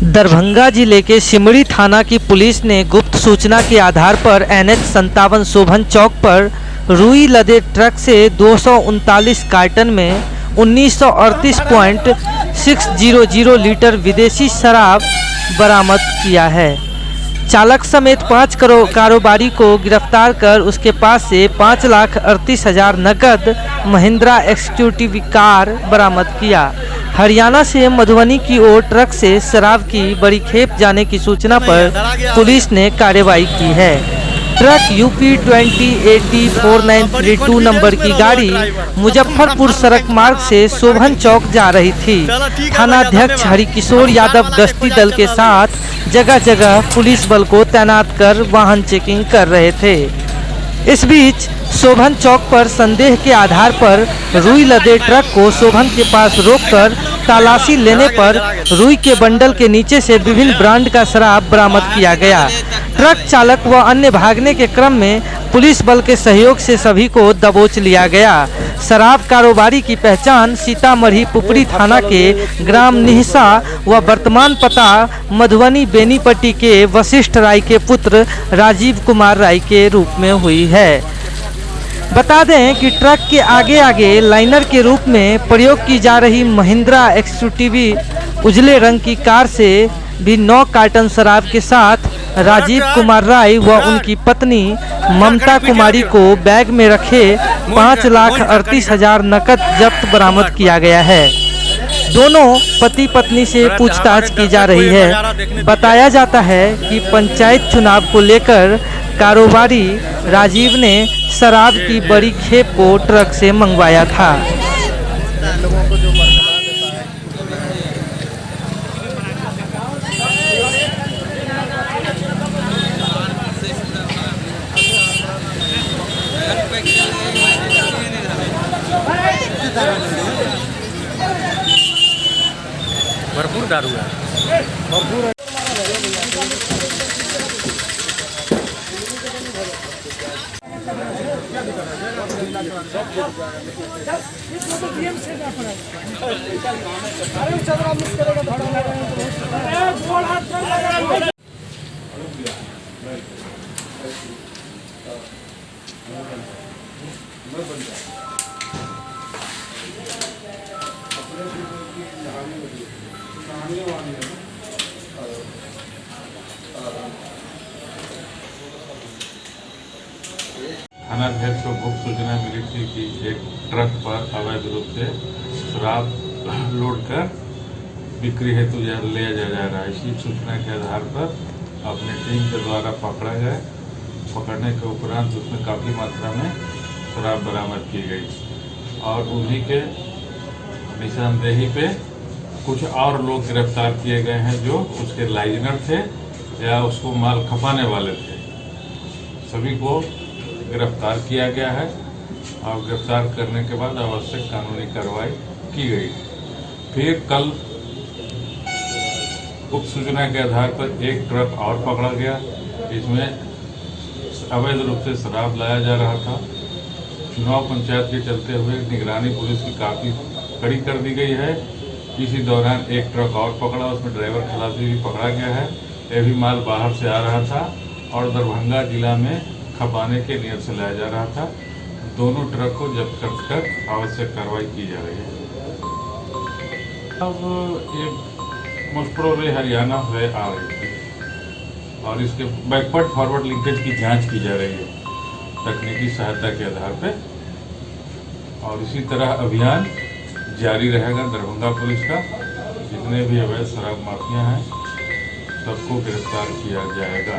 दरभंगा जिले के सिमरी थाना की पुलिस ने गुप्त सूचना के आधार पर NH 57 शोभन चौक पर रुई लदे ट्रक से 239 कार्टन में 1938.600 लीटर विदेशी शराब बरामद किया है। चालक समेत 5 कारोबारी को गिरफ्तार कर उसके पास से 5,38,000 नकद महिंद्रा एक्सक्यूटिव कार बरामद किया। हरियाणा से मधुबनी की ओर ट्रक से शराब की बड़ी खेप जाने की सूचना पर पुलिस ने कार्रवाई की है। ट्रक UP 20804932 नंबर की गाड़ी मुजफ्फरपुर सड़क मार्ग से शोभन चौक जा रही थी। थानाध्यक्ष हरिकिशोर यादव गश्ती दल के साथ जगह जगह पुलिस बल को तैनात कर वाहन चेकिंग कर रहे थे। इस बीच शोभन चौक पर संदेह के आधार पर रुई लदे ट्रक को शोभन के पास रोककर तलाशी लेने पर रुई के बंडल के नीचे से विभिन्न ब्रांड का शराब बरामद किया गया। ट्रक चालक व अन्य भागने के क्रम में पुलिस बल के सहयोग से सभी को दबोच लिया गया। शराब कारोबारी की पहचान सीतामढ़ी पुपरी थाना के ग्राम निहसा व वर्तमान पता मधुबनी बेनीपट्टी के वशिष्ठ राय के पुत्र राजीव कुमार राय के रूप में हुई है। बता दें कि ट्रक के आगे लाइनर के रूप में प्रयोग की जा रही महिंद्रा एक्सक्यूटिव उजले रंग की कार से भी 9 कार्टन शराब के साथ राजीव कुमार राय व उनकी पत्नी ममता कुमारी को बैग में रखे 5,38,000 नकद जब्त बरामद किया गया है। दोनों पति पत्नी से पूछताछ की जा रही है। बताया जाता है कि पंचायत चुनाव को लेकर कारोबारी राजीव ने शराब की बड़ी खेप को ट्रक से मंगवाया था। भरपूर दारू है, भरपूर है। थानाध्यक्ष को गुप्त सूचना मिली थी कि एक ट्रक पर अवैध रूप से शराब लोड कर बिक्री हेतु ले जाया जा रहा है। इसी सूचना के आधार पर अपनी टीम के द्वारा पकड़ा गया। पकड़ने के उपरांत उसमें काफ़ी मात्रा में शराब बरामद की गई और उन्हीं के निशानदेही पे कुछ और लोग गिरफ्तार किए गए हैं जो उसके लाइजनर थे या उसको माल खपाने वाले थे। सभी को गिरफ्तार किया गया है और गिरफ्तार करने के बाद आवश्यक कानूनी कार्रवाई की गई। फिर कल गुप्त सूचना के आधार पर एक ट्रक और पकड़ा गया। इसमें अवैध रूप से शराब लाया जा रहा था। चुनाव पंचायत के चलते हुए निगरानी पुलिस की काफ़ी कड़ी कर दी गई है। इसी दौरान एक ट्रक और पकड़ा, उसमें ड्राइवर खलासी भी पकड़ा गया है। ये भी माल बाहर से आ रहा था और दरभंगा जिला में खपाने के नियत से लाया जा रहा था। दोनों ट्रक को जब्त कर आवश्यक कार्रवाई की जा रही है। अब ये मोस्ट प्रोबेबली हरियाणा से आ रही थी और इसके बैकवर्ड फॉरवर्ड लिंकेज की जांच की जा रही है तकनीकी सहायता के आधार पर। और इसी तरह अभियान जारी रहेगा दरभंगा पुलिस का। जितने भी अवैध शराब माफिया हैं सबको गिरफ्तार किया जाएगा।